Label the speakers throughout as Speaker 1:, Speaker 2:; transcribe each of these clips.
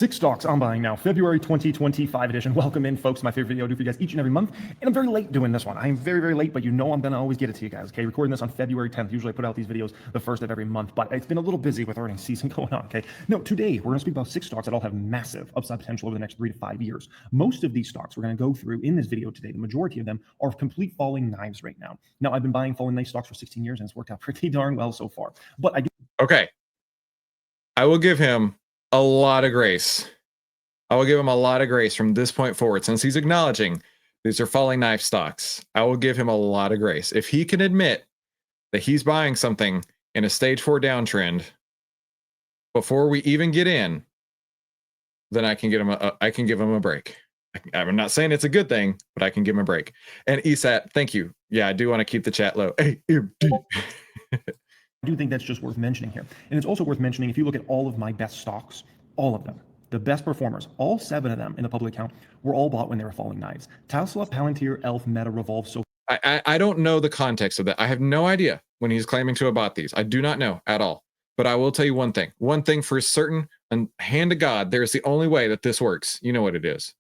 Speaker 1: Six stocks I'm buying now, February 2025 edition. Welcome in, folks. My favorite video I do for you guys each and every month. And I'm very late doing this one. I am very, very late, but you know I'm going to always get it to you guys, okay? Recording this on February 10th. Usually I put out these videos the first of every month, but it's been a little busy with earnings season going on, okay? No, today we're going to speak about six stocks that all have massive upside potential over the next 3 to 5 years. Most of these stocks we're going to go through in this video today, the majority of them are complete falling knives right now. Now, I've been buying falling knife stocks for 16 years, and it's worked out pretty darn well so far. But I do.
Speaker 2: Okay. I will give him a lot of grace. I will give him a lot of grace from this point forward, since he's acknowledging these are falling knife stocks. I will give him a lot of grace. If he can admit that he's buying something in a stage 4 downtrend before we even get in, then I can give him a break. I'm not saying it's a good thing, but I can give him a break. And ESAT, thank you. Yeah, I do want to keep the chat low. AMD.
Speaker 1: I do think that's just worth mentioning here. And it's also worth mentioning if you look at all of my best stocks, all of them, the best performers, all 7 of them in the public account were all bought when they were falling knives. Tesla, Palantir, ELF, Meta, Revolve, SoFi.
Speaker 2: I don't know the context of that. I have no idea when he's claiming to have bought these. I do not know at all. But I will tell you one thing. One thing for certain, and hand to God, there's the only way that this works. You know what it is.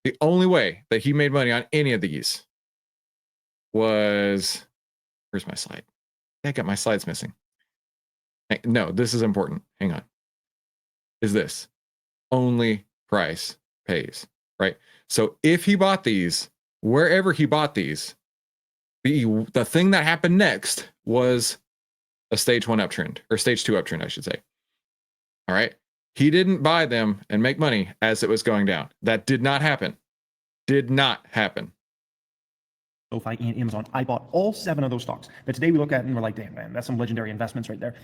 Speaker 2: The only way that he made money on any of these was... Where's my slide? I got my slides missing. No, this is important. Hang on. Is this only price pays, right? So if he bought these, wherever he bought these, the thing that happened next was a stage 1 uptrend, or stage 2 uptrend, I should say. All right. He didn't buy them and make money as it was going down. That did not happen. Did not happen.
Speaker 1: SoFi and Amazon. I bought all 7 of those stocks that today we look at and we're like, damn, man, that's some legendary investments right there.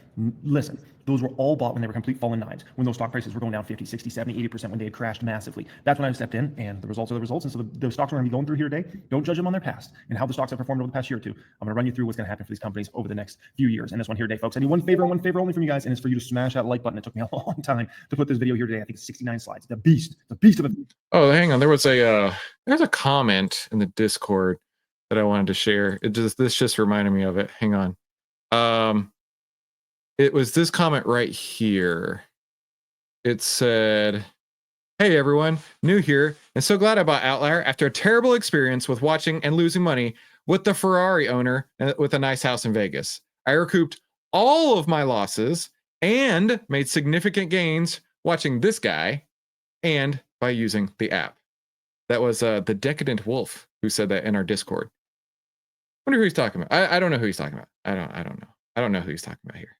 Speaker 1: Listen, those were all bought when they were complete fallen knives, when those stock prices were going down 50, 60, 70, 80%, when they had crashed massively. That's when I stepped in, and the results are the results. And so the stocks we're going to be going through here today, don't judge them on their past and how the stocks have performed over the past year or two. I'm going to run you through what's going to happen for these companies over the next few years. And this one here today, folks, I need one favor only from you guys, and it's for you to smash that like button. It took me a long time to put this video here today. I think it's 69 slides. The beast of a...
Speaker 2: Oh, hang on. There was there's a comment in the Discord that I wanted to share. This just reminded me of it. Hang on. It was this comment right here. It said, "Hey everyone, new here, and so glad I bought Outlier after a terrible experience with watching and losing money with the Ferrari owner with a nice house in Vegas. I recouped all of my losses and made significant gains watching this guy and by using the app." That was the Decadent Wolf who said that in our Discord. I wonder who he's talking about. I don't know who he's talking about. I don't know. I don't know who he's talking about here.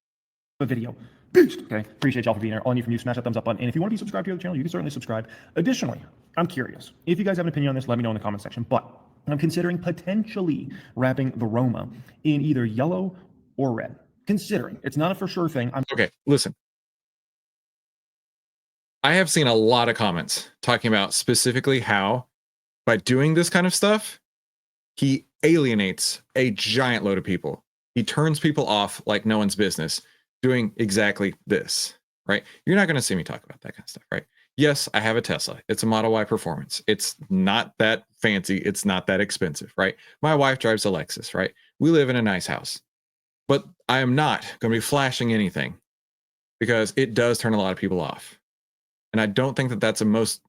Speaker 1: A video. Beast. Okay. Appreciate y'all for being here. All I need from you, smash that thumbs up button. And if you want to be subscribed to the channel, you can certainly subscribe. Additionally, I'm curious. If you guys have an opinion on this, let me know in the comment section. But I'm considering potentially wrapping the Roma in either yellow or red. Considering. It's not a for sure thing.
Speaker 2: Okay, listen. I have seen a lot of comments talking about specifically how by doing this kind of stuff, he alienates a giant load of people. He turns people off like no one's business doing exactly this, right? You're not going to see me talk about that kind of stuff, right? Yes, I have a Tesla. It's a Model Y Performance. It's not that fancy. It's not that expensive, right? My wife drives a Lexus, right? We live in a nice house. But I am not going to be flashing anything because it does turn a lot of people off. And I don't think that that's a most...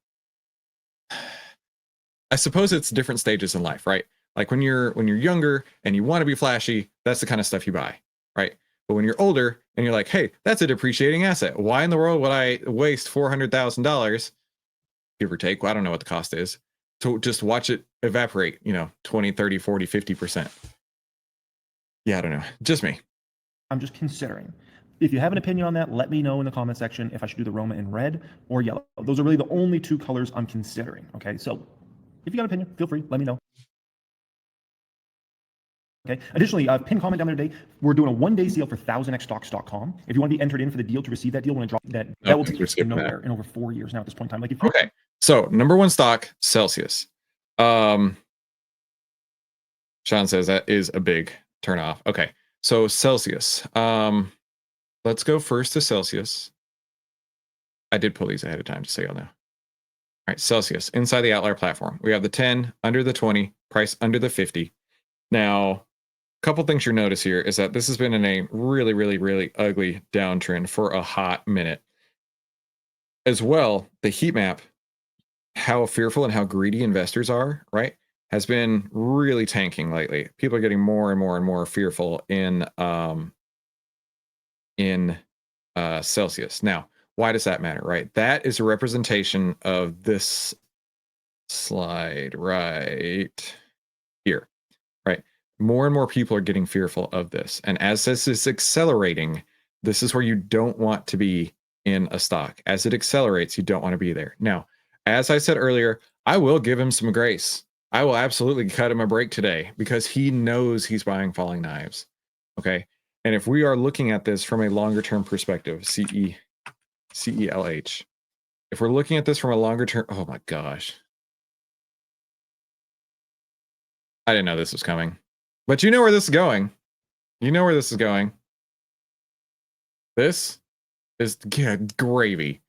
Speaker 2: I suppose it's different stages in life, right? Like when you're younger and you want to be flashy, that's the kind of stuff you buy, right? But when you're older and you're like, hey, that's a depreciating asset. Why in the world would I waste $400,000, give or take? Well, I don't know what the cost is, to just watch it evaporate, 20, 30, 40, 50%. Yeah, I don't know. Just me.
Speaker 1: I'm just considering. If you have an opinion on that, let me know in the comment section if I should do the Roma in red or yellow. Those are really the only 2 colors I'm considering. Okay, so if you got an opinion, feel free, let me know. Okay. Additionally, pin comment down there today. We're doing a 1-day sale for 1000xstocks.com. If you want to be entered in for the deal to receive that deal, we're going to drop that. That will take you to nowhere in over 4 years now at this point in time. Like if
Speaker 2: okay. So number 1 stock, Celsius. Sean says that is a big turnoff. Okay. So Celsius. Let's go first to Celsius. I did pull these ahead of time, just so y'all know. All right, Celsius inside the Outlier platform. We have the 10 under the 20, price under the 50. Now, a couple things you'll notice here is that this has been in a really, really, really ugly downtrend for a hot minute. as well, the heat map, how fearful and how greedy investors are, right, has been really tanking lately. People are getting more and more and more fearful in Celsius. Now, why does that matter, right? That is a representation of this slide right here, right? More and more people are getting fearful of this. And as this is accelerating, this is where you don't want to be in a stock. As it accelerates, you don't want to be there. Now, as I said earlier, I will give him some grace. I will absolutely cut him a break today because he knows he's buying falling knives. Okay. And if we are looking at this from a longer term perspective, CELH, if we're looking at this from a longer term, oh my gosh. I didn't know this was coming. But you know where this is going. You know where this is going. This is gravy.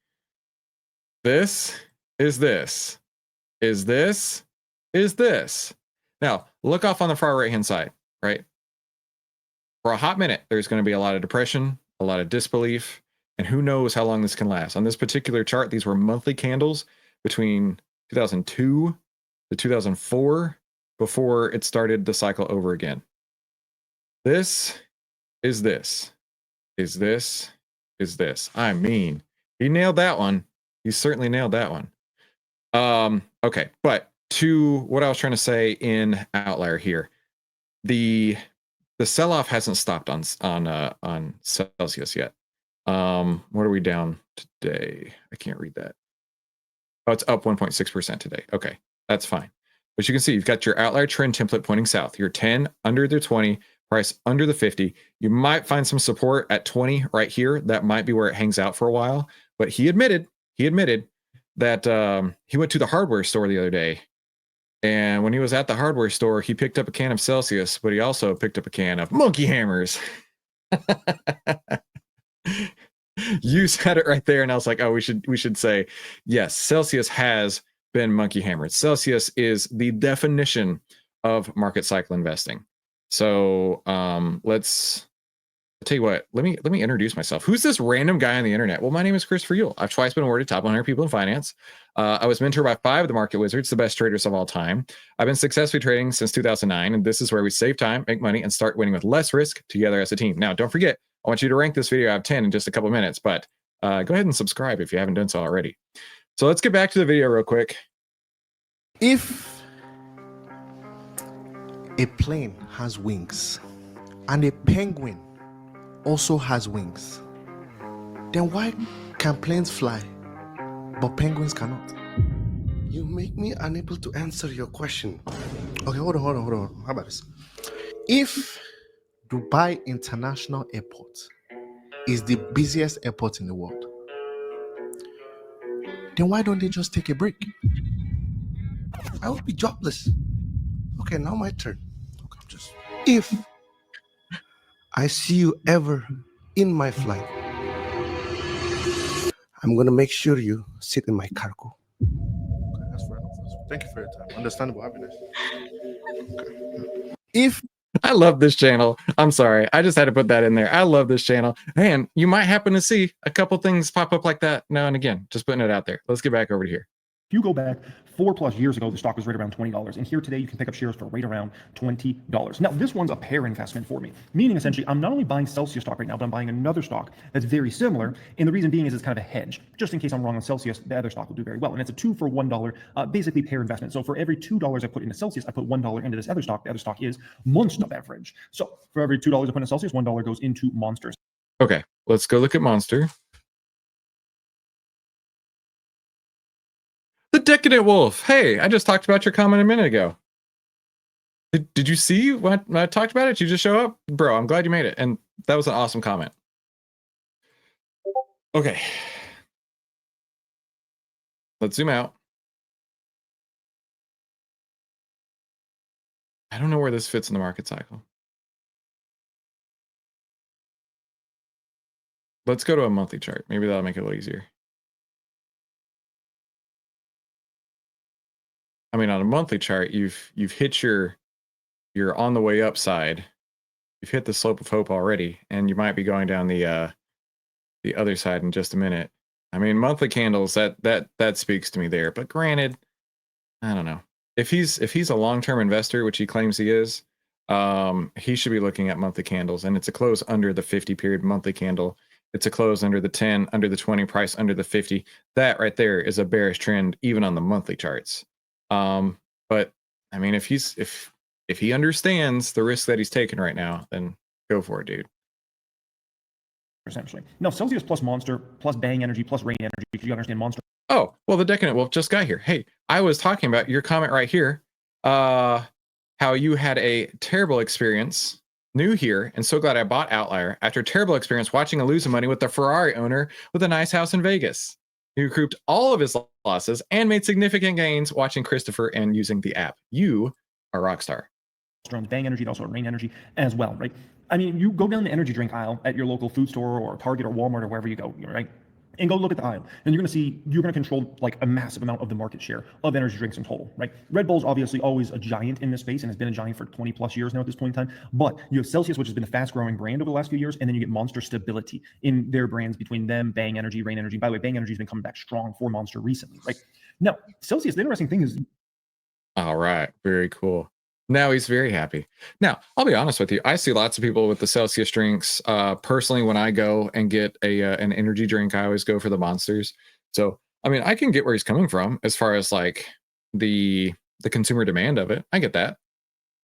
Speaker 2: This is this. Is this. Is this. Now, look off on the far right-hand side, right? For a hot minute, there's going to be a lot of depression, a lot of disbelief, and who knows how long this can last. On this particular chart, these were monthly candles between 2002 to 2004 before it started the cycle over again. This is this. Is this. Is this. I mean, he nailed that one. He certainly nailed that one. Okay, but to what I was trying to say in outlier here, the sell-off hasn't stopped on Celsius yet. What are we down today? I can't read that. Oh, it's up 1.6% today. Okay, that's fine. But you can see you've got your outlier trend template pointing south. Your 10 under the 20, price under the 50. You might find some support at 20 right here. That might be where it hangs out for a while. But he admitted that he went to the hardware store the other day. And when he was at the hardware store, he picked up a can of Celsius, but he also picked up a can of monkey hammers. You said it right there, and I was like, oh, we should say, yes, Celsius has been monkey hammered. Celsius is the definition of market cycle investing. So let's tell you what, let me introduce myself. Who's this random guy on the internet? Well, my name is Christopher Yule. I've twice been awarded top 100 people in finance. I was mentored by 5 of the market wizards, the best traders of all time. I've been successfully trading since 2009, and this is where we save time, make money, and start winning with less risk together as a team. Now, don't forget, I want you to rank this video out of 10 in just a couple minutes, but go ahead and subscribe if you haven't done so already. So let's get back to the video real quick.
Speaker 3: If a plane has wings and a penguin also has wings, then why can planes fly but penguins cannot?
Speaker 4: You make me unable to answer your question.
Speaker 3: Okay, hold on. How about this? If Dubai International Airport is the busiest airport in the world, then why don't they just take a break?
Speaker 4: I would be jobless. Okay, now my turn. Okay, if I see you ever in my flight, I'm gonna make sure you sit in my cargo.
Speaker 3: Okay, that's fair enough. Thank you for your time. Understandable happiness. Okay. If
Speaker 2: I love this channel. I'm sorry. I just had to put that in there. I love this channel. And you might happen to see a couple things pop up like that now and again. Just putting it out there. Let's get back over to here.
Speaker 1: If you go back 4+ years ago, the stock was right around $20. And here today, you can pick up shares for right around $20. Now, this one's a pair investment for me, meaning essentially I'm not only buying Celsius stock right now, but I'm buying another stock that's very similar. And the reason being is it's kind of a hedge. Just in case I'm wrong on Celsius, the other stock will do very well. And it's a 2 for $1, basically pair investment. So for every $2 I put into Celsius, I put $1 into this other stock. The other stock is Monster Beverage. So for every $2 I put into Celsius, $1 goes into Monster.
Speaker 2: Okay, let's go look at Monster. The Decadent Wolf. Hey, I just talked about your comment a minute ago. Did you see when I talked about it? You just show up? Bro, I'm glad you made it. And that was an awesome comment. Okay. Let's zoom out. I don't know where this fits in the market cycle. Let's go to a monthly chart. Maybe that'll make it a little easier. I mean, on a monthly chart, you've hit your on the way up side. You've hit the slope of hope already, and you might be going down the other side in just a minute. I mean, monthly candles, that speaks to me there. But granted, I don't know. If he's a long-term investor, which he claims he is, he should be looking at monthly candles, and it's a close under the 50 period monthly candle. It's a close under the 10, under the 20, price under the 50. That right there is a bearish trend, even on the monthly charts. But I mean, if he understands the risk that he's taking right now, then go for it, dude.
Speaker 1: essentially. Now, Celsius plus Monster plus Bang Energy plus Rain Energy, because you understand Monster.
Speaker 2: Oh, well, the Decadent Wolf just got here. Hey, I was talking about your comment right here. How you had a terrible experience, new here, and so glad I bought Outlier after a terrible experience watching a losing money with the Ferrari owner with a nice house in Vegas, who recouped all of his losses and made significant gains watching Christopher and using the app. You are a rock star.
Speaker 1: Bang Energy, and also Rain Energy as well, right? I mean, you go down the energy drink aisle at your local food store or Target or Walmart or wherever you go, right? And go look at the aisle, and you're going to control like a massive amount of the market share of energy drinks in total, right? Red Bull's obviously always a giant in this space and has been a giant for 20 plus years now at this point in time. But you have Celsius, which has been a fast growing brand over the last few years, and then you get Monster stability in their brands between them, Bang Energy, Rain Energy. By the way, Bang Energy has been coming back strong for Monster recently, right? Now, Celsius, the interesting thing is,
Speaker 2: all right, very cool. Now he's very happy. Now, I'll be honest with you. I see lots of people with the Celsius drinks. Personally, when I go and get an energy drink, I always go for the Monsters. So, I mean, I can get where he's coming from as far as like the consumer demand of it. I get that.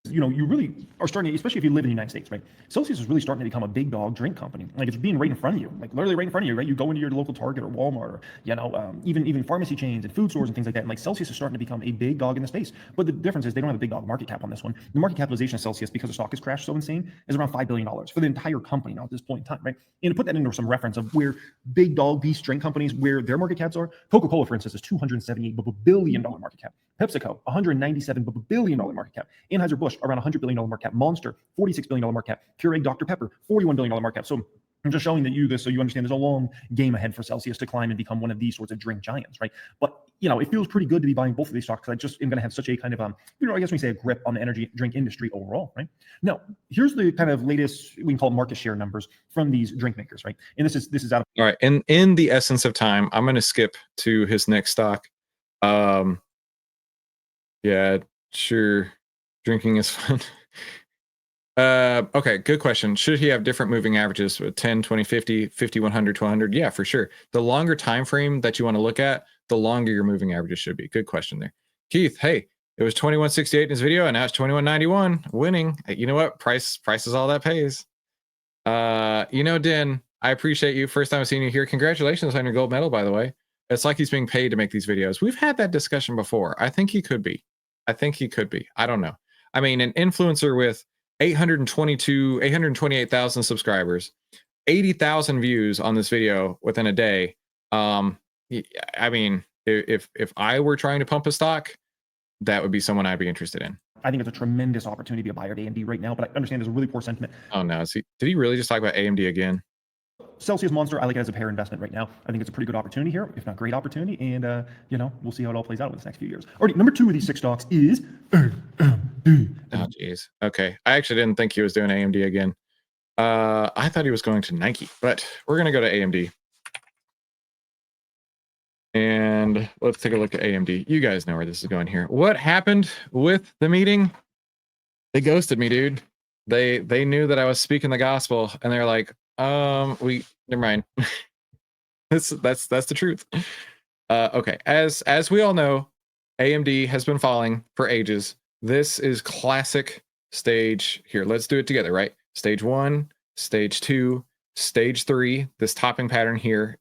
Speaker 1: you know, you really are starting to, especially if you live in the United States, right? Celsius is really starting to become a big dog drink company. Like it's being right in front of you, like literally right in front of you, right? You go into your local Target or Walmart or, you know, even pharmacy chains and food stores and things like that. And like Celsius is starting to become a big dog in the space. But the difference is they don't have a big dog market cap on this one. The market capitalization of Celsius, because the stock has crashed so insane, is around $5 billion for the entire company now at this point in time, right? And to put that into some reference of where big dog beast drink companies, where their market caps are, Coca-Cola, for instance, is $278 billion market cap. PepsiCo, $197 billion market cap. Anheuser-Busch, around $100 billion market cap. Monster, $46 billion market cap. Keurig Dr. Pepper, $41 billion market cap. So I'm just showing that you this so you understand there's a long game ahead for Celsius to climb and become one of these sorts of drink giants, right? But, you know, it feels pretty good to be buying both of these stocks because I just am going to have such a kind of, you know, I guess we say a grip on the energy drink industry overall, right? Now, here's the kind of latest, we can call it market share numbers from these drink makers, right? And this is out of.
Speaker 2: All right. And in the essence of time, I'm going to skip to his next stock. Yeah, sure. Drinking is fun. Okay, good question. Should he have different moving averages with 10, 20, 50, 50, 100, 200? Yeah, for sure. The longer time frame that you want to look at, the longer your moving averages should be. Good question there. Keith, hey, it was 2168 in his video and now it's 2191, winning. You know what? Price is all that pays. You know, Den, I appreciate you. First time I've seen you here. Congratulations on your gold medal, by the way. It's like he's being paid to make these videos. We've had that discussion before. I think he could be. I don't know. I mean, an influencer with 828,000 subscribers, 80,000 views on this video within a day. I mean, if I were trying to pump a stock, that would be someone I'd be interested in.
Speaker 1: I think it's a tremendous opportunity to be a buyer of AMD right now, but I understand there's a really poor sentiment.
Speaker 2: Oh no, did he really just talk about AMD again?
Speaker 1: Celsius Monster, I like it as a pair investment right now. I think it's a pretty good opportunity here, if not great opportunity. And, you know, we'll see how it all plays out over the next few years. All right, number 2 of these 6 stocks is AMD.
Speaker 2: Oh, geez. Okay. I actually didn't think he was doing AMD again. I thought he was going to Nike, but we're going to go to AMD. And let's take a look at AMD. You guys know where this is going here. What happened with the meeting? They ghosted me, dude. They knew that I was speaking the gospel, and they're like, never mind. that's the truth. Okay. As we all know, AMD has been falling for ages. This is classic stage here. Let's do it together, right? Stage 1, stage 2, stage 3, this topping pattern here.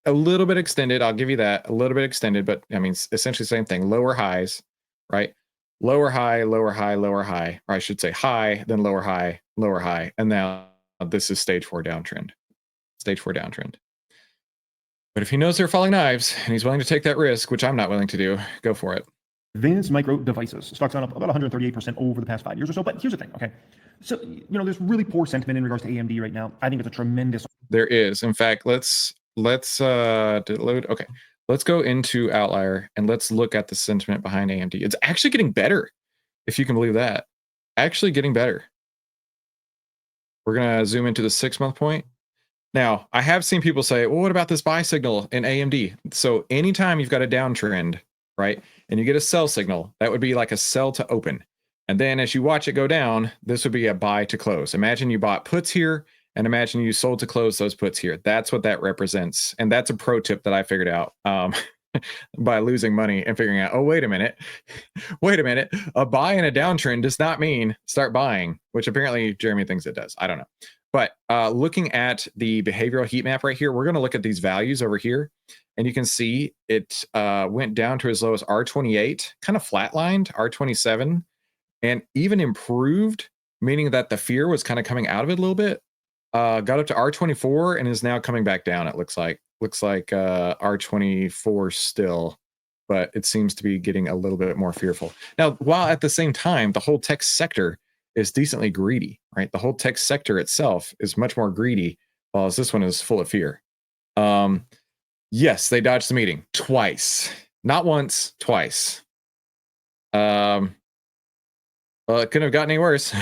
Speaker 2: A little bit extended, I'll give you that. A little bit extended, but I mean, essentially same thing. Lower highs, right? Lower high, lower high, lower high. Or I should say high, then lower high, lower high. And now this is stage 4 downtrend. Stage 4 downtrend. But if he knows they're falling knives and he's willing to take that risk, which I'm not willing to do, go for it.
Speaker 1: Advanced Micro Devices. Stock's gone up about 138% over the past 5 years or so. But here's the thing, okay? So, you know, there's really poor sentiment in regards to AMD right now. I think it's a tremendous.
Speaker 2: There is. In fact, let's load. Okay. Let's go into Outlier and let's look at the sentiment behind AMD. It's actually getting better, if you can believe that. Actually getting better. We're going to zoom into the 6-month point. Now, I have seen people say, well, what about this buy signal in AMD? So anytime you've got a downtrend, right, and you get a sell signal, that would be like a sell to open. And then as you watch it go down, this would be a buy to close. Imagine you bought puts here, and imagine you sold to close those puts here. That's what that represents. And that's a pro tip that I figured out by losing money and figuring out, oh, wait a minute. Wait a minute. A buy in a downtrend does not mean start buying, which apparently Jeremy thinks it does. I don't know. But looking at the behavioral heat map right here, we're going to look at these values over here. And you can see it went down to as low as R28, kind of flatlined, R27, and even improved, meaning that the fear was kind of coming out of it a little bit. Got up to R24 and is now coming back down, it looks like. Looks like R24 still, but it seems to be getting a little bit more fearful. Now, while at the same time, the whole tech sector is decently greedy, right? The whole tech sector itself is much more greedy, while this one is full of fear. Yes, they dodged the meeting twice, not once, twice. Well, it couldn't have gotten any worse.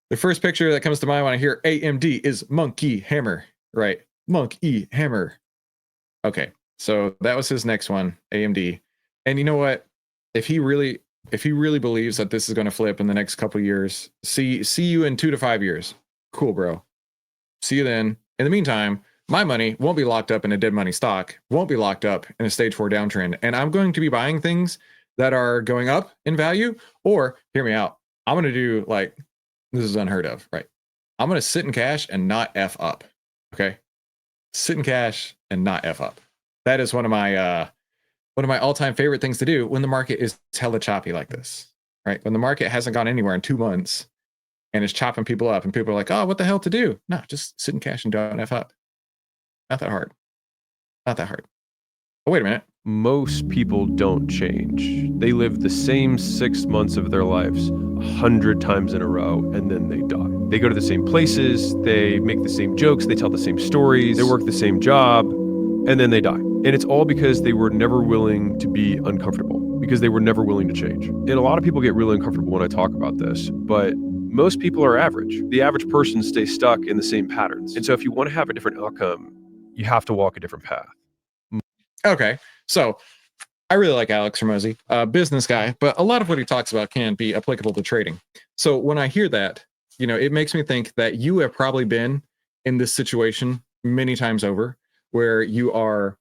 Speaker 2: The first picture that comes to mind when I hear AMD is Monkey Hammer, right? Monkey Hammer. Okay, so that was his next one, AMD. And you know what? If he really believes that this is going to flip in the next couple of years, see you in 2 to 5 years. Cool, bro. See you then. In the meantime, my money won't be locked up in a dead money stock, won't be locked up in a stage 4 downtrend, and I'm going to be buying things that are going up in value. Or hear me out, I'm going to do like, this is unheard of, right? I'm going to sit in cash and not F up. Okay, sit in cash and not F up. That is one of my all-time favorite things to do when the market is hella choppy like this, right? When the market hasn't gone anywhere in 2 months and is chopping people up, and people are like, "Oh, what the hell to do?" No, just sit in cash and don't F up. Not that hard. Not that hard. Oh, wait a minute.
Speaker 5: Most people don't change. They live the same 6 months of their lives 100 times in a row, and then they die. They go to the same places, they make the same jokes, they tell the same stories, they work the same job, and then they die. And it's all because they were never willing to be uncomfortable, because they were never willing to change. And a lot of people get really uncomfortable when I talk about this, but most people are average. The average person stays stuck in the same patterns. And so if you want to have a different outcome, you have to walk a different path.
Speaker 2: Okay, so I really like Alex Hormozi, business guy, but a lot of what he talks about can be applicable to trading. So when I hear that, you know, it makes me think that you have probably been in this situation many times over, where you are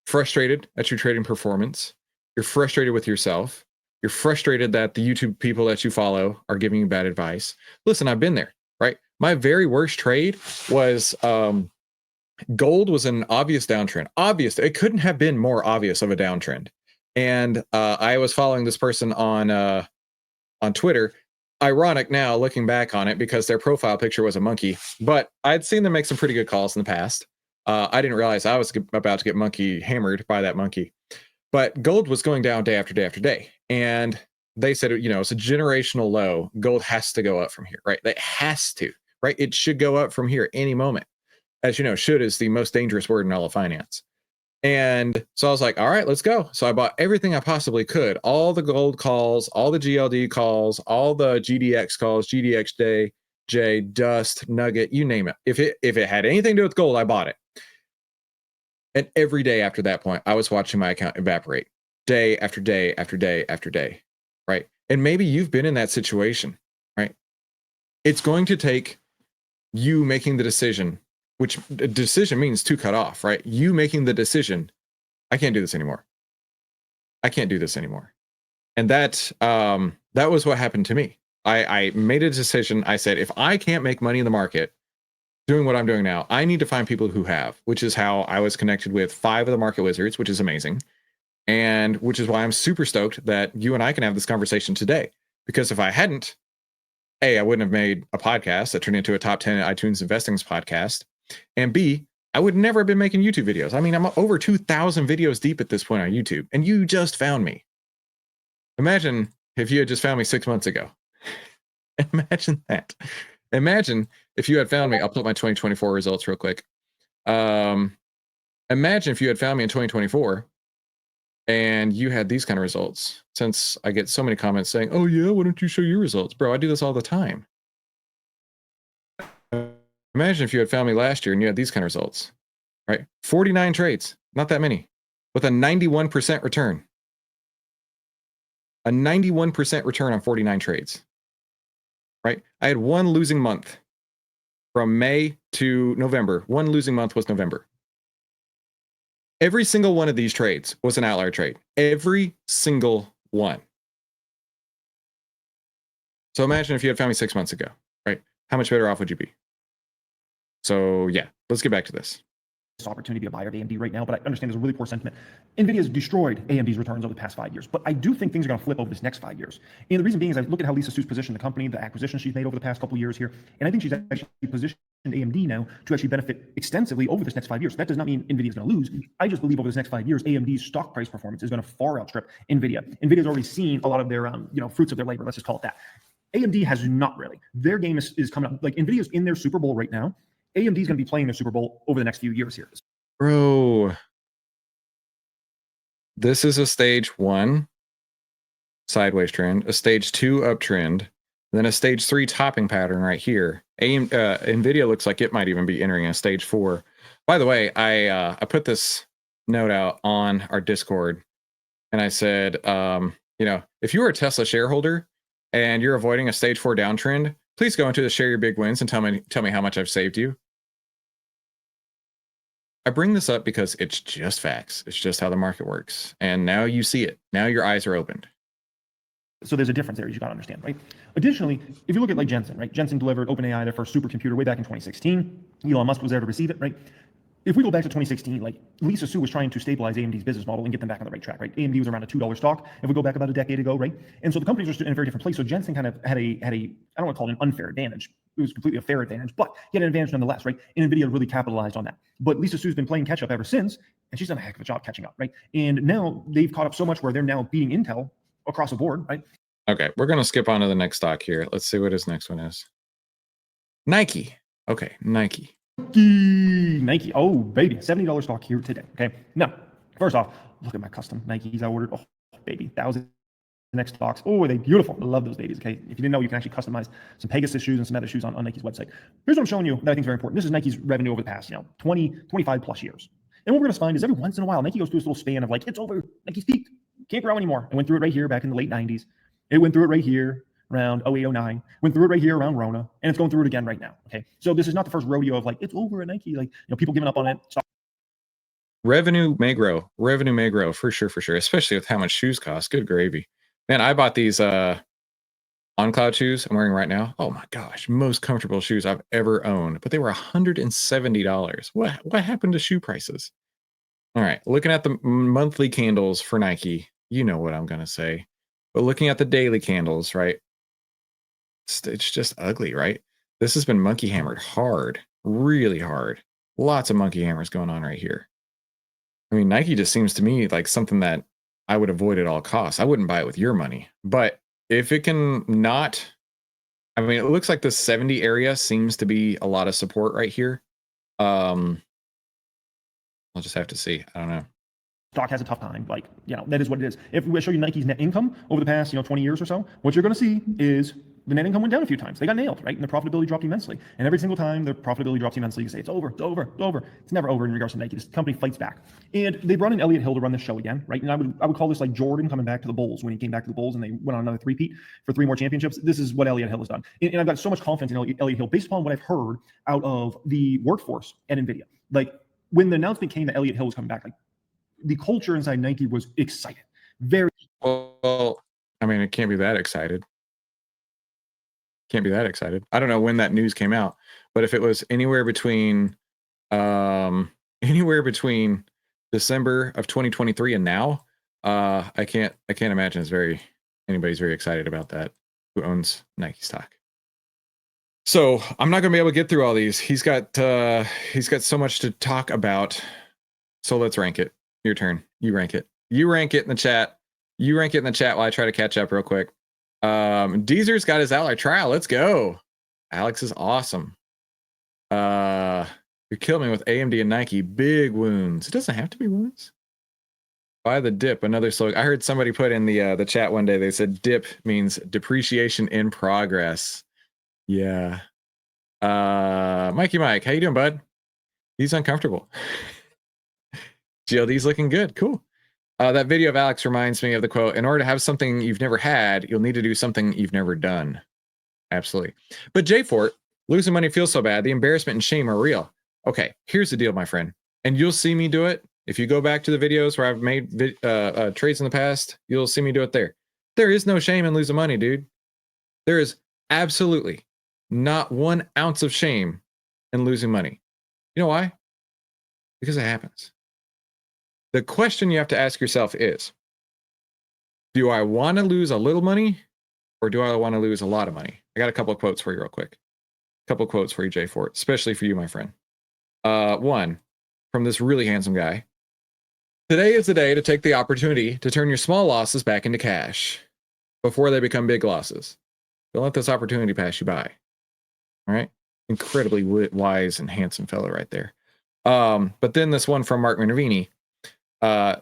Speaker 2: frustrated at your trading performance, you're frustrated with yourself, you're frustrated that the YouTube people that you follow are giving you bad advice. Listen, I've been there, right? My very worst trade was gold was an obvious downtrend. Obvious. It couldn't have been more obvious of a downtrend. And I was following this person on Twitter. Ironic now looking back on it, because their profile picture was a monkey, but I'd seen them make some pretty good calls in the past. I didn't realize I was about to get monkey hammered by that monkey. But gold was going down day after day after day. And they said, you know, it's a generational low. Gold has to go up from here, right? It has to, right? It should go up from here any moment. As you know, should is the most dangerous word in all of finance. And so I was like, all right, let's go. So I bought everything I possibly could, all the gold calls, all the GLD calls, all the GDX calls, J, Dust, Nugget, you name it. If it had anything to do with gold, I bought it. And every day after that point, I was watching my account evaporate day after day after day after day, right? And maybe you've been in that situation, right? It's going to take you making the decision, which decision means to cut off, right? You making the decision, I can't do this anymore. I can't do this anymore. And that was what happened to me. I made a decision. I said, if I can't make money in the market doing what I'm doing now, I need to find people who have, which is how I was connected with 5 of the market wizards, which is amazing. And which is why I'm super stoked that you and I can have this conversation today. Because if I hadn't, A, I wouldn't have made a podcast that turned into a top 10 iTunes investing podcast. And B, I would never have been making YouTube videos. I mean, I'm over 2,000 videos deep at this point on YouTube, and you just found me. Imagine if you had just found me 6 months ago. Imagine that. Imagine if you had found me. I'll put my 2024 results real quick. Imagine if you had found me in 2024 and you had these kind of results. Since I get so many comments saying, oh yeah, why don't you show your results? Bro, I do this all the time. Imagine if you had found me last year and you had these kind of results, right? 49 trades, not that many, with a 91% return. A 91% return on 49 trades, right? I had one losing month from May to November. One losing month was November. Every single one of these trades was an outlier trade. Every single one. So imagine if you had found me 6 months ago, right? How much better off would you be? So yeah, let's get back to this.
Speaker 1: Opportunity to be a buyer of AMD right now, but I understand there's a really poor sentiment. Nvidia has destroyed AMD's returns over the past 5 years, but I do think things are going to flip over this next 5 years. And the reason being is I look at how Lisa Su's positioned the company, the acquisitions she's made over the past couple of years here, and I think she's actually positioned AMD now to actually benefit extensively over this next 5 years. That does not mean Nvidia is going to lose. I just believe over this next 5 years, AMD's stock price performance is going to far outstrip Nvidia. Nvidia's already seen a lot of their fruits of their labor. Let's just call it that. AMD has not really. Their game is coming up. Like Nvidia's in their Super Bowl right now. AMD's going to be playing their Super Bowl over the next few years here.
Speaker 2: Bro, this is a stage 1 sideways trend, a stage 2 uptrend, then a stage 3 topping pattern right here. Nvidia looks like it might even be entering a stage 4. By the way, I put this note out on our Discord, and I said, if you are a Tesla shareholder and you're avoiding a stage 4 downtrend, please go into the share your big wins and tell me how much I've saved you. I bring this up because it's just facts. It's just how the market works. And now you see it. Now your eyes are opened.
Speaker 1: So there's a difference there you got to understand, right? Additionally, if you look at like Jensen, right? Jensen delivered OpenAI their first supercomputer way back in 2016. Elon Musk was there to receive it, right? If we go back to 2016, like Lisa Su was trying to stabilize AMD's business model and get them back on the right track, right? AMD was around a $2 stock. If we go back about a decade ago, right? And so the companies were in a very different place. So Jensen kind of had a I don't want to call it an unfair advantage. It was completely a fair advantage, but he had an advantage nonetheless, right? And Nvidia really capitalized on that. But Lisa Su's been playing catch up ever since, and she's done a heck of a job catching up, right? And now they've caught up so much where they're now beating Intel across the board, right?
Speaker 2: Okay, we're going to skip on to the next stock here. Let's see what his next one is. Nike. Okay, Nike.
Speaker 1: Nike. Oh, baby. $70 stock here today. Okay. Now, first off, look at my custom Nikes I ordered. Oh, baby. 1,000 next stocks. Oh, are they beautiful? I love those babies. Okay. If you didn't know, you can actually customize some Pegasus shoes and some other shoes on Nike's website. Here's what I'm showing you that I think is very important. This is Nike's revenue over the past, 20, 25 plus years. And what we're going to find is every once in a while, Nike goes through this little span of like, it's over. Nike's peaked. Can't grow anymore. It went through it right here back in the late 90s. It went through it right here around 08, 09, went through it right here around Rona, and it's going through it again right now. Okay. So this is not the first rodeo of like, it's over at Nike, like, people giving up on it.
Speaker 2: Revenue may grow for sure, especially with how much shoes cost. Good gravy. Man, I bought these on cloud shoes I'm wearing right now. Oh my gosh, most comfortable shoes I've ever owned, but they were $170. What happened to shoe prices? All right, looking at the monthly candles for Nike, you know what I'm going to say. But looking at the daily candles, right? It's just ugly, right? This has been monkey hammered hard, really hard. Lots of monkey hammers going on right here. I mean, Nike just seems to me like something that I would avoid at all costs. I wouldn't buy it with your money. But if it can not, I mean, it looks like the 70 area seems to be a lot of support right here. I'll just have to see. I don't know.
Speaker 1: Stock has a tough time. Like, that is what it is. If we show you Nike's net income over the past, 20 years or so, what you're going to see is the net income went down a few times. They got nailed, right? And the profitability dropped immensely. And every single time the profitability drops immensely, you say, it's over, it's over, it's over. It's never over in regards to Nike. This company fights back. And they brought in Elliott Hill to run this show again, right? And I would call this like Jordan coming back to the Bulls when he came back to the Bulls and they went on another three-peat for 3 more championships. This is what Elliott Hill has done. And I've got so much confidence in Elliott Hill based upon what I've heard out of the workforce at Nvidia. Like, when the announcement came that Elliott Hill was coming back, like, the culture inside Nike was excited. Very
Speaker 2: well. I mean, it can't be that excited. Can't be that excited. I don't know when that news came out, but if it was anywhere between December of 2023 and now, I can't imagine anybody's very excited about that who owns Nike stock. So I'm not gonna be able to get through all these. He's got so much to talk about. So let's rank it. Your turn. You rank it. You rank it in the chat. You rank it in the chat while I try to catch up real quick. Deezer's got his outlier trial. Let's go. Alex is awesome. You killed me with AMD and Nike. Big wounds. It doesn't have to be wounds. Buy the dip. Another slogan. I heard somebody put in the chat one day. They said dip means depreciation in progress. Yeah. Mikey Mike, how you doing, bud? He's uncomfortable. GLD's looking good. Cool. That video of Alex reminds me of the quote, in order to have something you've never had, you'll need to do something you've never done. Absolutely. But Jay Fort, losing money feels so bad. The embarrassment and shame are real. Okay, here's the deal, my friend. And you'll see me do it. If you go back to the videos where I've made trades in the past, you'll see me do it there. There is no shame in losing money, dude. There is absolutely not 1 ounce of shame in losing money. You know why? Because it happens. The question you have to ask yourself is, do I want to lose a little money or do I want to lose a lot of money? I got a couple of quotes for you real quick. A couple of quotes for you, Jay Fort, especially for you, my friend. One from this really handsome guy. Today is the day to take the opportunity to turn your small losses back into cash before they become big losses. Don't let this opportunity pass you by. All right? Incredibly wise and handsome fellow right there. But then this one from Mark Minervini.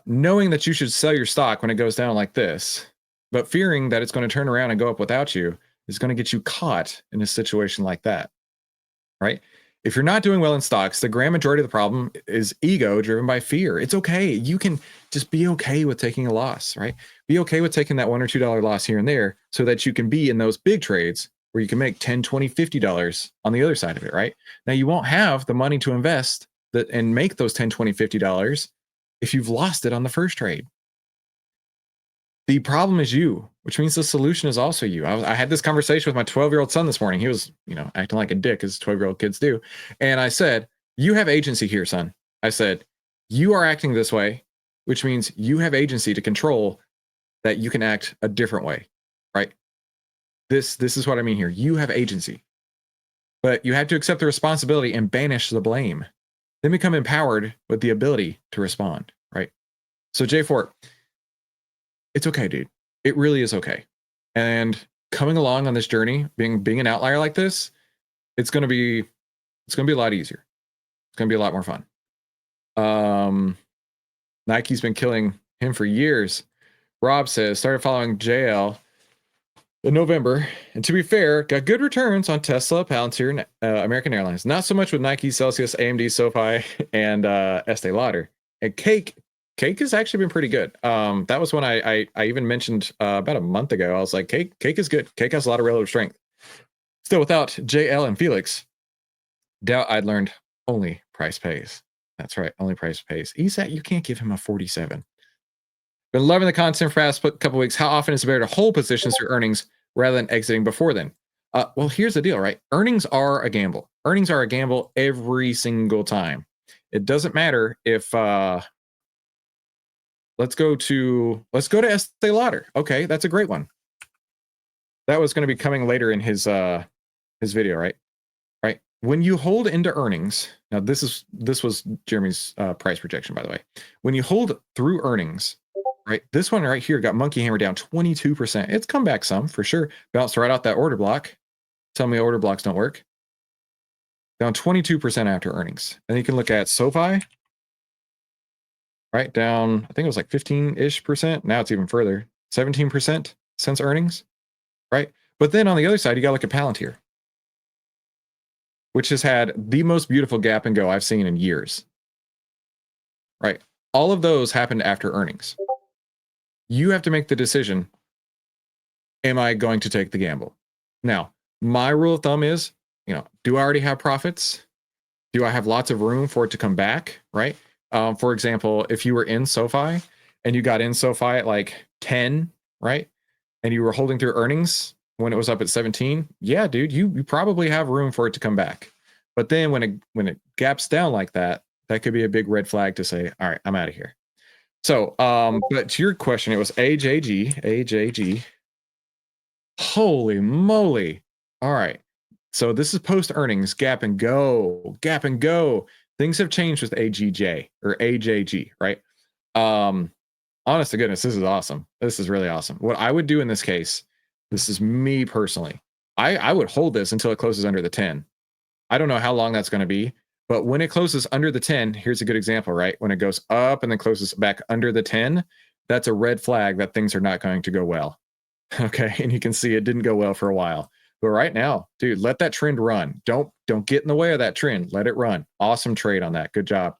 Speaker 2: Knowing that you should sell your stock when it goes down like this, but fearing that it's going to turn around and go up without you is going to get you caught in a situation like that, right? If you're not doing well in stocks, the grand majority of the problem is ego driven by fear. It's okay. You can just be okay with taking a loss, right? Be okay with taking that $1 or $2 loss here and there so that you can be in those big trades where you can make $10, $20, $50 on the other side of it, right? Now, you won't have the money to invest that and make those $10, $20, $50 if you've lost it on the first trade. The problem is you, which means the solution is also you. I had this conversation with my 12-year-old son this morning. He was, acting like a dick as 12-year-old kids do. And I said, you have agency here, son. I said, you are acting this way, which means you have agency to control that you can act a different way, right? This is what I mean here. You have agency, but you have to accept the responsibility and banish the blame. Then become empowered with the ability to respond, right? So Jay Fort, it's okay, dude. It really is okay. And coming along on this journey, being an outlier like this, it's gonna be a lot easier. It's gonna be a lot more fun. Nike's been killing him for years. Rob says, started following JL in November, and to be fair, got good returns on Tesla, Palantir, and American Airlines. Not so much with Nike, Celsius, AMD, SoFi, and Estee Lauder. And Cake has actually been pretty good. That was when I even mentioned about a month ago. I was like, Cake is good. Cake has a lot of relative strength. Still, without JL and Felix, doubt I'd learned only price pays. That's right, only price pays. ESAT, you can't give him a 47. Been loving the content for the past couple weeks. How often is it better to hold positions through earnings rather than exiting before then? Well, here's the deal, right? Earnings are a gamble. Earnings are a gamble every single time. It doesn't matter if let's go to Estee Lauder. Okay, that's a great one. That was going to be coming later in his video, right? Right. When you hold into earnings, now this was Jeremy's price projection, by the way. When you hold through earnings, right? This one right here got monkey hammer down 22%. It's come back some for sure. Bounced right out that order block. Tell me order blocks don't work. Down 22% after earnings. And you can look at SoFi, right? Down, I think it was like 15-ish%. Now it's even further, 17% since earnings, right? But then on the other side, you got to look at Palantir, which has had the most beautiful gap and go I've seen in years, right? All of those happened after earnings. You have to make the decision, am I going to take the gamble? Now, my rule of thumb is, do I already have profits? Do I have lots of room for it to come back, right? For example, if you were in SoFi and you got in SoFi at like 10, right? And you were holding through earnings when it was up at 17, yeah, dude, you probably have room for it to come back. But then when it gaps down like that, that could be a big red flag to say, all right, I'm out of here. So, but to your question, it was AJG. Holy moly. All right. So this is post earnings, gap and go. Things have changed with AGJ or AJG, right? Honest to goodness, this is awesome. This is really awesome. What I would do in this case, this is me personally. I would hold this until it closes under the 10. I don't know how long that's going to be. But when it closes under the 10, here's a good example, right? When it goes up and then closes back under the 10, that's a red flag that things are not going to go well. Okay, and you can see it didn't go well for a while. But right now, dude, let that trend run. Don't get in the way of that trend. Let it run. Awesome trade on that. Good job.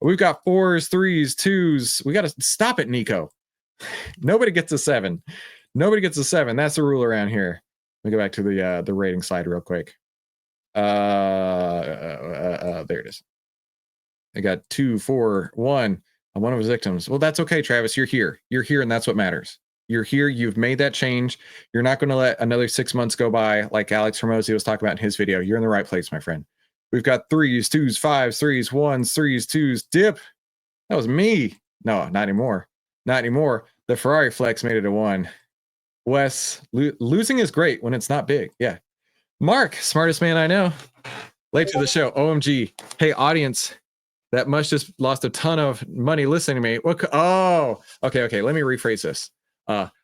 Speaker 2: We've got 4s, 3s, 2s. We got to stop it, Nico. Nobody gets a 7. Nobody gets a 7. That's the rule around here. Let me go back to the rating slide real quick. There it is. I got 2, 4, 1. I'm one of his victims. Well, that's okay, Travis. You're here. You're here, and that's what matters. You're here. You've made that change. You're not going to let another 6 months go by like Alex Hormozy was talking about in his video. You're in the right place, my friend. We've got 3s, 2s, 5s, 3s, 1s, 3s, 2s. Dip. That was me. No, not anymore. Not anymore. The Ferrari flex made it a 1. Wes, losing is great when it's not big. Yeah. Mark, smartest man I know. Late to the show. OMG. Hey, audience. That must just lost a ton of money listening to me. What? Oh, okay. Let me rephrase this.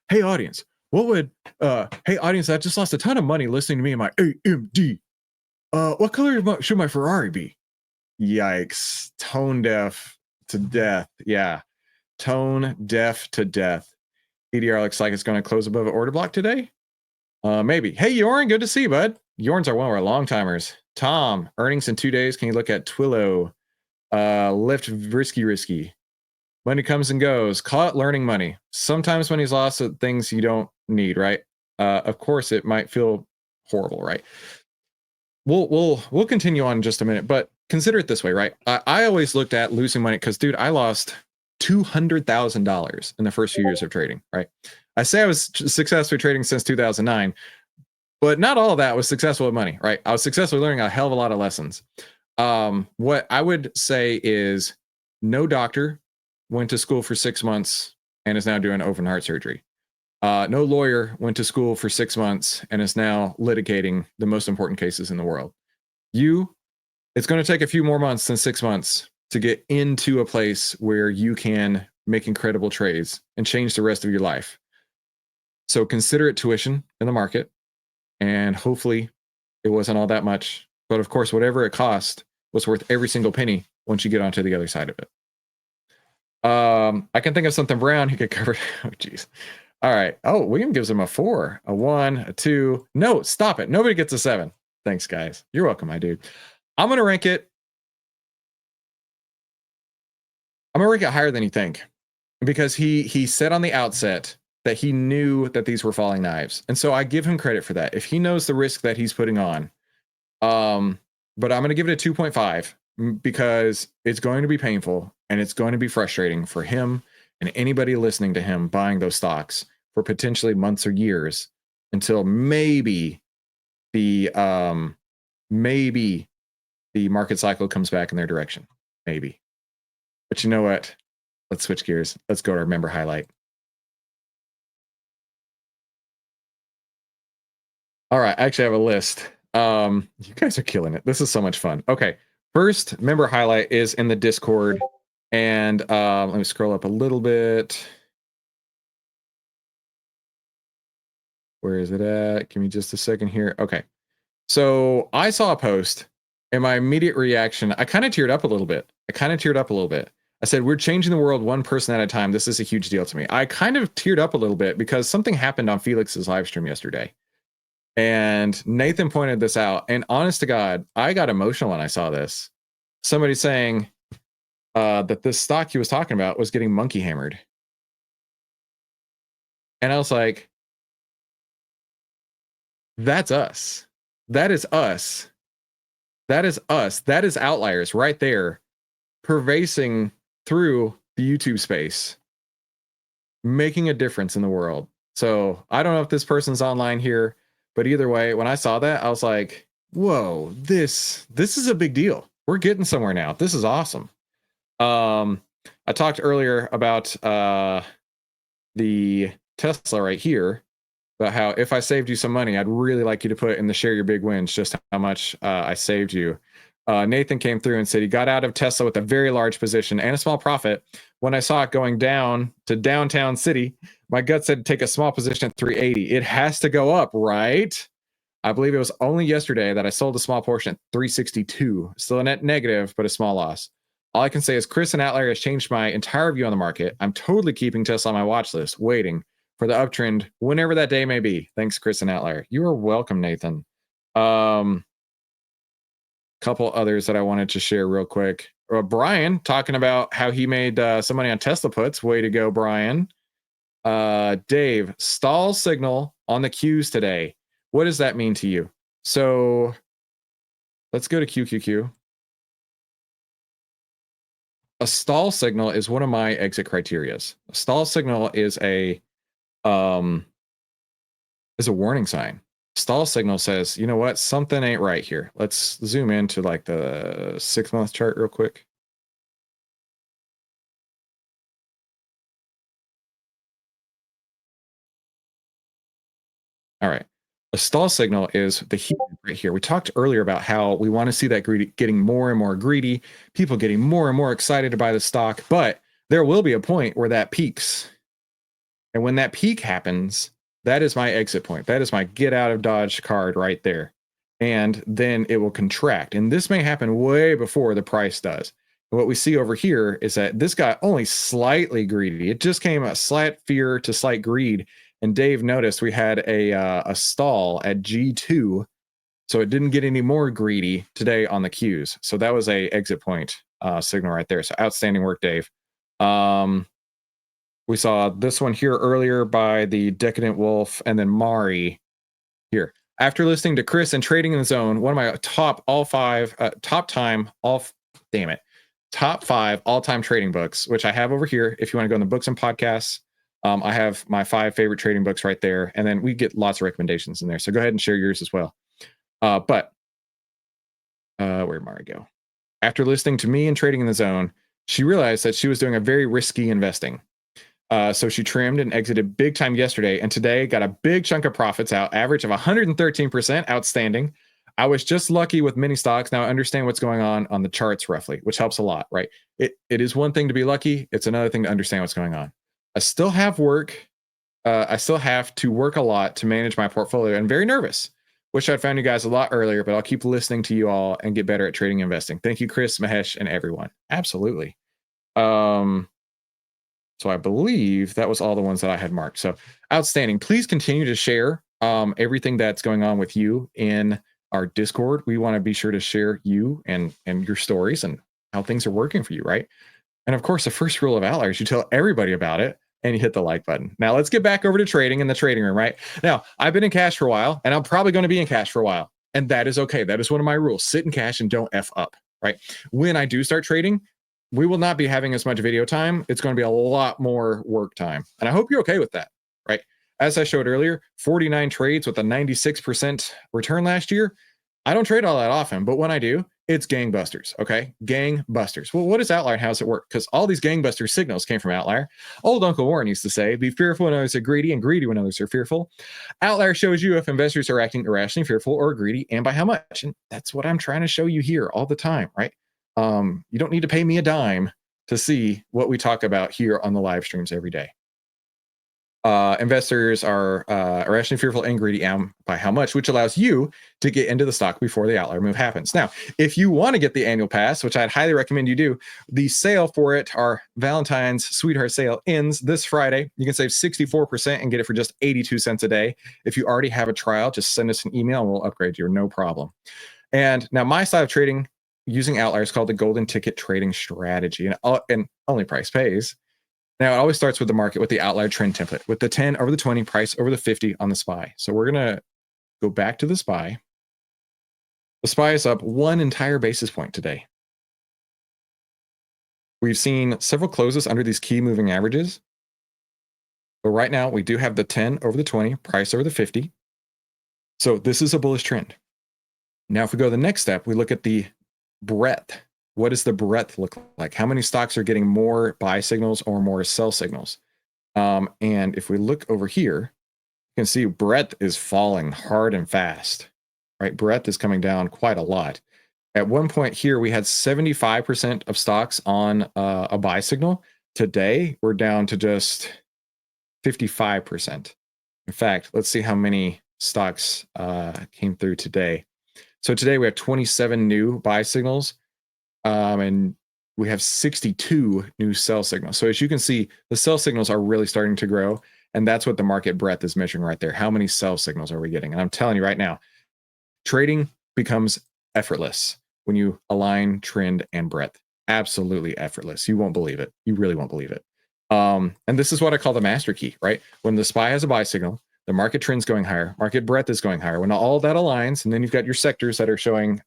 Speaker 2: Hey, audience. What would? Hey, audience. I just lost a ton of money listening to me in my AMD. What color should my Ferrari be? Yikes. Tone deaf to death. Yeah. Tone deaf to death. EDR looks like it's going to close above an order block today. Maybe. Hey, Jorn, good to see you, bud. Jorn's are one of our long timers. Tom, earnings in 2 days. Can you look at Twillo? Lift risky. Money comes and goes. Call it learning money. Sometimes money's lost at things you don't need, right? Of course, it might feel horrible, right? We'll continue on in just a minute, but consider it this way, right? I always looked at losing money because, dude, I lost $200,000 in the first few years of trading, right? I say I was successfully trading since 2009, but not all of that was successful with money, right? I was successfully learning a hell of a lot of lessons. What I would say is no doctor went to school for 6 months and is now doing open heart surgery. No lawyer went to school for 6 months and is now litigating the most important cases in the world. It's going to take a few more months than 6 months to get into a place where you can make incredible trades and change the rest of your life. So consider it tuition in the market, and hopefully it wasn't all that much. But of course, whatever it cost was worth every single penny once you get onto the other side of it. I can think of something brown he could cover. Oh, geez. All right. Oh, William gives him a 4, a 1, a 2. No, stop it. Nobody gets a 7. Thanks, guys. You're welcome, my dude. I'm going to rank it higher than you think, because he said on the outset that he knew that these were falling knives. And so I give him credit for that. If he knows the risk that he's putting on, but I'm going to give it a 2.5 because it's going to be painful and it's going to be frustrating for him and anybody listening to him buying those stocks for potentially months or years until maybe the market cycle comes back in their direction. Maybe. But you know what? Let's switch gears. Let's go to our member highlight. All right, I actually have a list. You guys are killing it. This is so much fun. Okay, first member highlight is in the Discord, and let me scroll up a little bit. Where is it at? Give me just a second here. Okay, so I saw a post, and my immediate reaction, I kind of teared up a little bit. I said, we're changing the world one person at a time. This is a huge deal to me. I kind of teared up a little bit because something happened on Felix's live stream yesterday. And Nathan pointed this out. And honest to God, I got emotional when I saw this. Somebody saying that this stock he was talking about was getting monkey hammered. And I was like, that's us. That is us. That is us. That is Outliers right there, pervasing through the YouTube space, making a difference in the world. So I don't know if this person's online here, but either way, when I saw that, I was like, whoa, this is a big deal. We're getting somewhere now. This is awesome. I talked earlier about the Tesla right here, about how if I saved you some money, I'd really like you to put in the share your big wins, just how much I saved you. Nathan came through and said he got out of Tesla with a very large position and a small profit. When I saw it going down to downtown city, my gut said take a small position at 380. It has to go up, right? I believe it was only yesterday that I sold a small portion at 362. Still a net negative, but a small loss. All I can say is Chris and Outlier has changed my entire view on the market. I'm totally keeping Tesla on my watch list, waiting for the uptrend whenever that day may be. Thanks, Chris and Outlier. You are welcome, Nathan. Couple others that I wanted to share real quick. Brian talking about how he made some money on Tesla puts. Way to go, Brian. Dave, stall signal on the Qs today. What does that mean to you? So let's go to QQQ. A stall signal is one of my exit criterias. A stall signal is a warning sign. Stall signal says, you know what, something ain't right here. Let's zoom into like the 6-month chart real quick. All right. A stall signal is the heat right here. We talked earlier about how we want to see that greedy getting more and more greedy, people getting more and more excited to buy the stock, but there will be a point where that peaks. And when that peak happens, that is my exit point. That is my get out of Dodge card right there. And then it will contract. And this may happen way before the price does. And what we see over here is that this got only slightly greedy. It just came a slight fear to slight greed. And Dave noticed we had a stall at G2. So it didn't get any more greedy today on the Qs. So that was a exit point signal right there. So outstanding work, Dave. We saw this one here earlier by the Decadent Wolf and then Mari here. After listening to Chris and Trading in the Zone, one of my top 5 all-time trading books, which I have over here. If you want to go in the books and podcasts, I have my 5 favorite trading books right there. And then we get lots of recommendations in there. So go ahead and share yours as well. Where'd Mari go? After listening to me and Trading in the Zone, she realized that she was doing a very risky investing. So she trimmed and exited big time yesterday, and today got a big chunk of profits out, average of 113%, outstanding. I was just lucky with many stocks. Now I understand what's going on the charts roughly, which helps a lot, right? It is one thing to be lucky. It's another thing to understand what's going on. I still have work. I still have to work a lot to manage my portfolio, and very nervous. Wish I'd found you guys a lot earlier, but I'll keep listening to you all and get better at trading and investing. Thank you, Chris, Mahesh, and everyone. Absolutely. So I believe that was all the ones that I had marked. So outstanding. Please continue to share everything that's going on with you in our Discord. We want to be sure to share you and your stories and how things are working for you, right? And of course, the first rule of Outliers, you tell everybody about it and you hit the like button. Now let's get back over to trading in the trading room, right? Now, I've been in cash for a while, and I'm probably going to be in cash for a while. And that is okay. That is one of my rules. Sit in cash and don't F up, right? When I do start trading, we will not be having as much video time. It's going to be a lot more work time. And I hope you're okay with that, right? As I showed earlier, 49 trades with a 96% return last year. I don't trade all that often, but when I do, it's gangbusters, okay? Gangbusters. Well, what is Outlier and how does it work? Because all these gangbuster signals came from Outlier. Old Uncle Warren used to say, be fearful when others are greedy and greedy when others are fearful. Outlier shows you if investors are acting irrationally, fearful, or greedy, and by how much. And that's what I'm trying to show you here all the time, right? You don't need to pay me a dime to see what we talk about here on the live streams every day. Investors are irrationally fearful and greedy, and by how much, which allows you to get into the stock before the outlier move happens. Now, if you want to get the annual pass, which I'd highly recommend you do, the sale for it, our Valentine's Sweetheart Sale, ends this Friday. You can save 64% and get it for just 82 cents a day. If you already have a trial, just send us an email and we'll upgrade you, no problem. And now my style of trading using Outlier is called the golden ticket trading strategy, and only price pays. Now, it always starts with the market, with the outlier trend template, with the 10 over the 20, price over the 50 on the SPY. So we're going to go back to the SPY. The SPY is up 1 entire basis point today. We've seen several closes under these key moving averages. But right now, we do have the 10 over the 20, price over the 50. So this is a bullish trend. Now, if we go to the next step, we look at the breadth. What does the breadth look like? How many stocks are getting more buy signals or more sell signals? And if we look over here, you can see breadth is falling hard and fast, right? Breadth is coming down quite a lot. At one point here, we had 75% of stocks on a buy signal. Today, we're down to just 55%. In fact, let's see how many stocks came through today. So today we have 27 new buy signals. And we have 62 new sell signals. So as you can see, the sell signals are really starting to grow. And that's what the market breadth is measuring right there. How many sell signals are we getting? And I'm telling you right now, Trading becomes effortless when you align trend and breadth. Absolutely effortless. You won't believe it. You really won't believe it. And this is what I call the master key, right? When the SPY has a buy signal, the market trend's going higher, market breadth is going higher. When all that aligns, and then you've got your sectors that are showing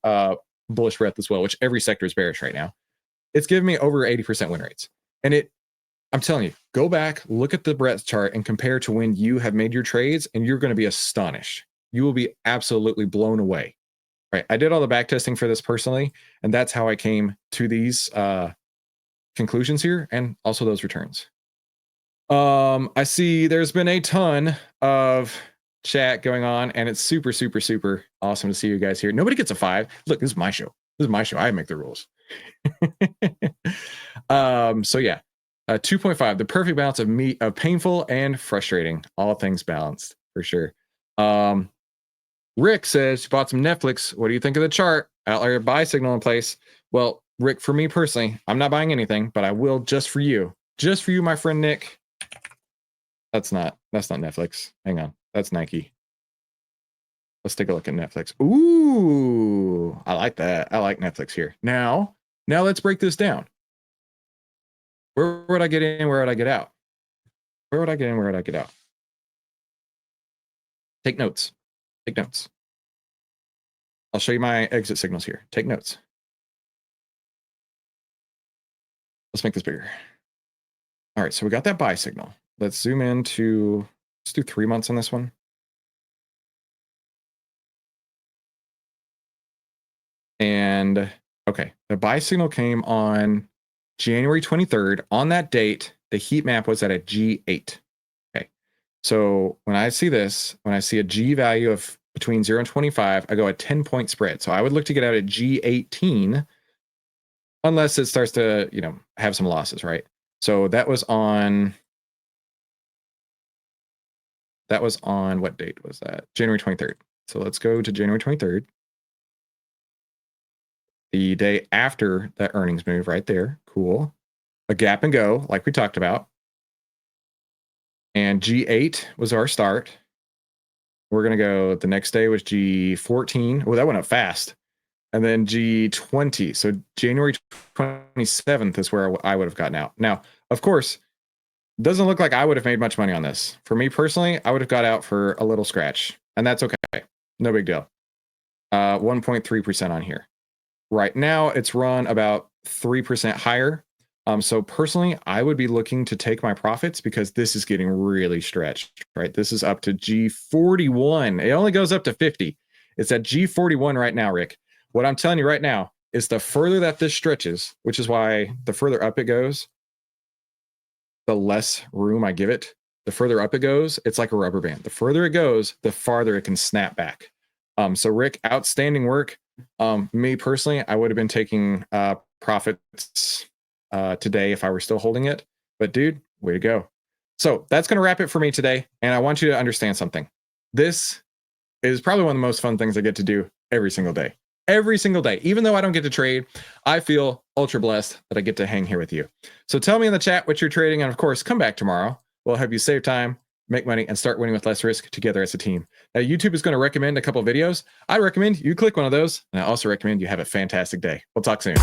Speaker 2: bullish breadth as well, which every sector is bearish right now. It's giving me over 80% win rates. And I'm telling you, go back, look at the breadth chart and compare to when you have made your trades, and you're going to be astonished. You will be absolutely blown away. Right? I did all the back testing for this personally, and that's how I came to these conclusions here, and also those returns. I see there's been a ton of chat going on, and it's super, super, super awesome to see you guys here. Nobody gets a 5. Look, this is my show. This is my show. I make the rules. So yeah, 2.5, the perfect balance of painful and frustrating. All things balanced for sure. Rick says you bought some Netflix. What do you think of the chart? Outlier buy signal in place. Well, Rick, for me personally, I'm not buying anything, but I will just for you. Just for you, my friend Nick. That's not Netflix. Hang on. That's Nike. Let's take a look at Netflix. Ooh, I like that. I like Netflix here. Now let's break this down. Where would I get in? Where would I get out? Where would I get in? Where would I get out? Take notes. Take notes. I'll show you my exit signals here. Take notes. Let's make this bigger. All right, so we got that buy signal. Let's zoom into, let's do 3 months on this one. And okay, the buy signal came on January 23rd. On that date, the heat map was at a G8. Okay, so when I see this, when I see a G value of between 0 and 25, I go a 10-point spread. So I would look to get out at G18 unless it starts to, have some losses, right? So that was on what date was that? January 23rd. So let's go to January 23rd. The day after that earnings move right there. Cool. A gap and go, like we talked about. And G8 was our start. We're going to go, the next day was G14. Oh, that went up fast. And then G20. So January 27th is where I would have gotten out. Now, of course, doesn't look like I would have made much money on this. For me personally, I would have got out for a little scratch. And that's okay. No big deal. 1.3% on here. Right now, it's run about 3% higher. So personally, I would be looking to take my profits because this is getting really stretched, right? This is up to G41. It only goes up to 50. It's at G41 right now, Rick. What I'm telling you right now is the further that this stretches, which is why the further up it goes, the less room I give it. The further up it goes, it's like a rubber band. The further it goes, the farther it can snap back. So Rick, outstanding work. Me personally, I would have been taking profits today if I were still holding it. But dude, way to go. So that's going to wrap it for me today. And I want you to understand something. This is probably one of the most fun things I get to do every single day. Every single day. Even though I don't get to trade, I feel ultra blessed that I get to hang here with you. So tell me in the chat what you're trading. And of course, come back tomorrow. We'll help you save time, make money, and start winning with less risk together as a team. Now, YouTube is going to recommend a couple of videos. I recommend you click one of those. And I also recommend you have a fantastic day. We'll talk soon.